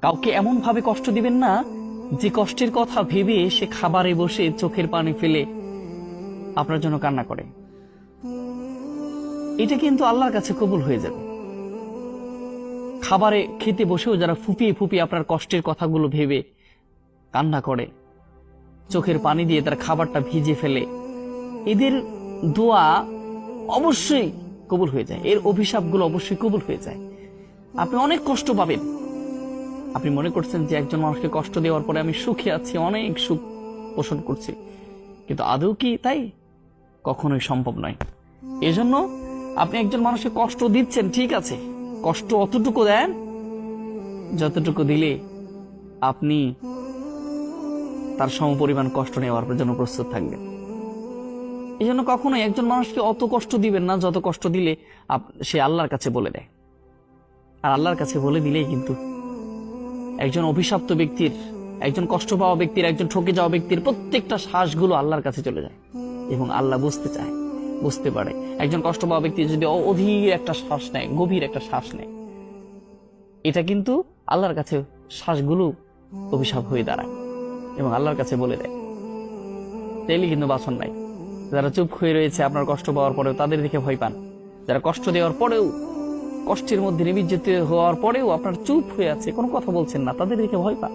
কাউকে এমন ভাবে কষ্ট দিবেন না যে কষ্টের কথা ভেবে সে খাবারে বসে চোখের পানি ফেলে আপনার জন্য কান্না করে। এটা কিন্তু আল্লাহর কাছে কবুল হয়ে যাবে। খাবারে খেতে বসেও যারা ফুপিয়ে ফুপিয়ে আপনার কষ্টের কথাগুলো ভেবে কান্না করে, চোখের পানি দিয়ে তার খাবারটা ভিজে ফেলে, এদের দোয়া অবশ্যই কবুল হয়ে যায়, এর অভিশাপগুলো অবশ্যই কবুল হয়ে যায়। আপনি অনেক কষ্ট পাবেন, আপনি মনে করছেন যে একজন মানুষকে কষ্ট দেওয়ার পরে আমি সুখে আছি, অনেক সুখ পোষণ করছি, কিন্তু আদৌ কি তাই? কখনোই সম্ভব নয়। এজন্য আপনি একজন মানুষকে কষ্ট দিচ্ছেন, ঠিক আছে, কষ্ট অতটুকু দেন যতটুকু দিলে আপনি তার সমপরিমাণ কষ্ট নেওয়ার জন্য প্রস্তুত থাকবেন। এই জন্য কখনোই একজন মানুষকে অত কষ্ট দিবেন না যত কষ্ট দিলে সে আল্লাহর কাছে বলে দেয়। আর আল্লাহর কাছে বলে দিলেই কিন্তু একজন অভিশপ্ত ব্যক্তির, একজন কষ্ট পাওয়া ব্যক্তির, একজন ঠকে যাওয়া ব্যক্তির প্রত্যেকটা শ্বাসগুলো আল্লাহর কাছে চলে যায় এবং আল্লাহ বুঝতে চায়, বুঝতে পারে। একজন কষ্ট পাওয়া ব্যক্তি যদি অধীর একটা শ্বাস নেয়, গভীর একটা শ্বাস নেয়, এটা কিন্তু আল্লাহর কাছে শ্বাসগুলো অভিশাপ হয়ে দাঁড়ায় এবং আল্লাহর কাছে বলে দেয়। তাইলে কিন্তু বাসন নাই। যারা চুপ হয়ে রয়েছে আপনার কষ্ট পাওয়ার পরেও, তাদের দিকে ভয় পান। যারা কষ্ট দেওয়ার পরেও, কষ্টের মধ্যে নিমজ্জিত হওয়ার পরেও আপনার চুপ হয়ে আছে, কোনো কথা বলছেন না, তাদের দিকে ভয় পান।